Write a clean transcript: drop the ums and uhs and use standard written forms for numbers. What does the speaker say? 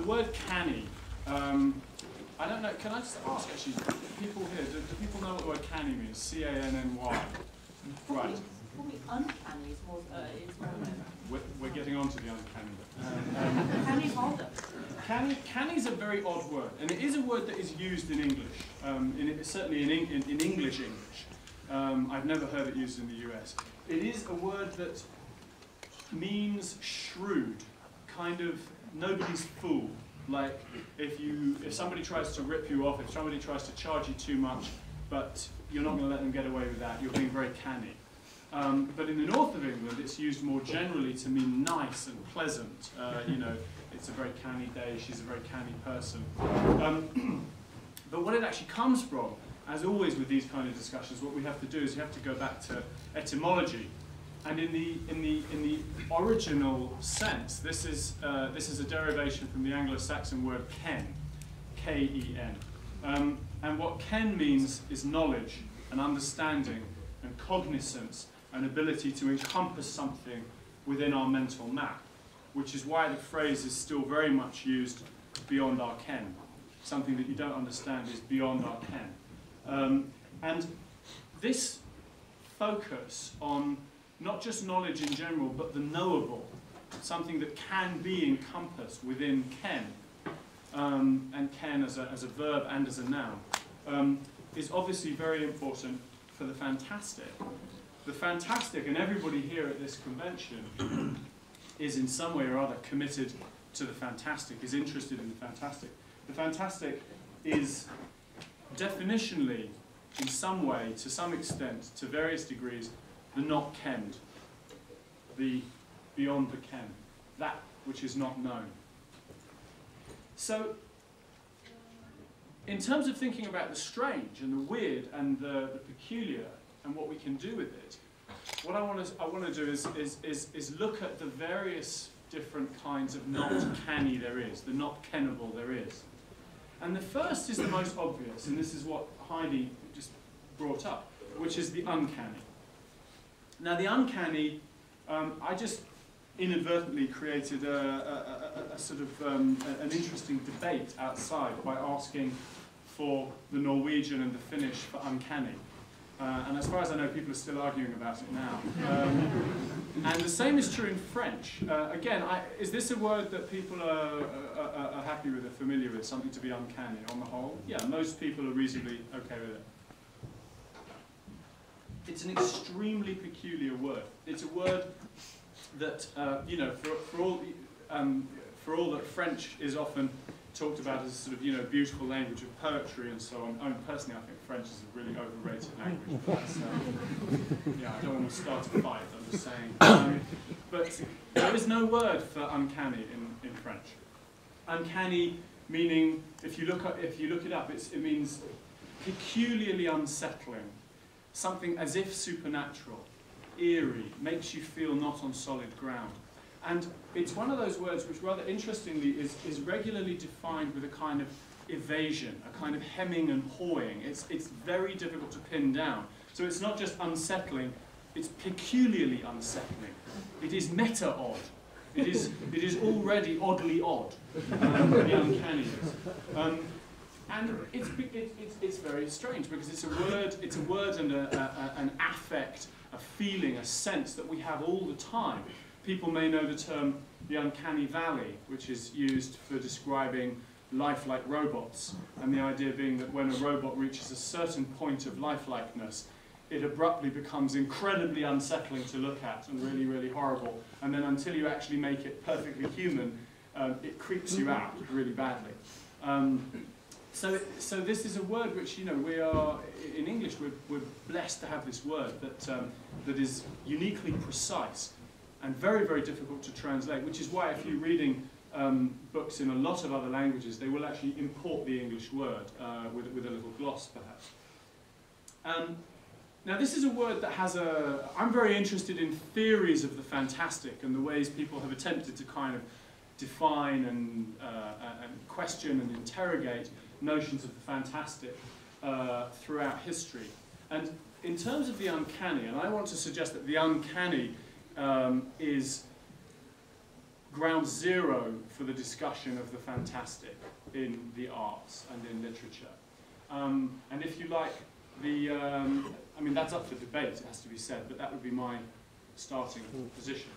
word canny, I don't know, can I just ask actually, people here, do people know what the word canny means? C-A-N-N-Y. Right. Probably uncanny is more, We're getting on to the uncanny. Canny holder. Canny is a very odd word, and it is a word that is used in English, certainly in English. I've never heard it used in the US. It is a word that means shrewd, kind of nobody's fool. Like if somebody tries to rip you off, if somebody tries to charge you too much, but you're not going to let them get away with that, you're being very canny. But in the north of England, it's used more generally to mean nice and pleasant. You know, it's a very canny day, she's a very canny person. But what it actually comes from, as always with these kind of discussions, what we have to do is you have to go back to etymology. And in the original sense, this is a derivation from the Anglo-Saxon word ken, K-E-N. And what ken means is knowledge and understanding and cognizance and ability to encompass something within our mental map, which is why the phrase is still very much used beyond our ken. Something that you don't understand is beyond our ken. And this focus on not just knowledge in general, but the knowable, something that can be encompassed within ken, and ken as a verb and as a noun, is obviously very important for the fantastic. The fantastic, and everybody here at this convention is in some way or other committed to the fantastic, is interested in the fantastic. The fantastic is definitionally, in some way, to some extent, to various degrees, the not kenned, the beyond the ken, that which is not known. So, in terms of thinking about the strange and the weird and the peculiar and what we can do with it, what I want to do is look at the various different kinds of not canny there is, the not kennable there is. And the first is the most obvious, and this is what Heidi just brought up, which is the uncanny. Now the uncanny, I just inadvertently created a sort of an interesting debate outside by asking for the Norwegian and the Finnish for uncanny. And as far as I know, people are still arguing about it now. And the same is true in French. Again, is this a word that people are happy with, are familiar with, something to be uncanny on the whole? Yeah, most people are reasonably okay with it. It's an extremely peculiar word. It's a word that, you know, for all that French is often talked about as a sort of, you know, beautiful language of poetry and so on. I mean, personally, I think French is a really overrated language. But that's, yeah, I don't want to start a fight. I'm just saying. But there is no word for uncanny in French. Uncanny meaning, if you look it up, it means peculiarly unsettling. Something as if supernatural, eerie, makes you feel not on solid ground. And it's one of those words which, rather interestingly, is regularly defined with a kind of evasion, a kind of hemming and hawing. It's very difficult to pin down. So it's not just unsettling, it's peculiarly unsettling. It is meta-odd. It is already oddly odd, the uncanny is. And it's very strange because it's a word and an affect, a feeling, a sense that we have all the time. People may know the term the uncanny valley, which is used for describing lifelike robots, and the idea being that when a robot reaches a certain point of lifelikeness, it abruptly becomes incredibly unsettling to look at and really, really horrible, and then until you actually make it perfectly human, it creeps you out really badly. So this is a word which, you know, we are, in English, we're blessed to have this word that is uniquely precise and very, very difficult to translate, which is why if you're reading books in a lot of other languages, they will actually import the English word with a little gloss, perhaps. Now this is a word that has I'm very interested in theories of the fantastic and the ways people have attempted to kind of define and question and interrogate notions of the fantastic throughout history. And in terms of the uncanny, and I want to suggest that the uncanny is ground zero for the discussion of the fantastic in the arts and in literature. And if you like, I mean, that's up for debate, it has to be said, but that would be my starting position.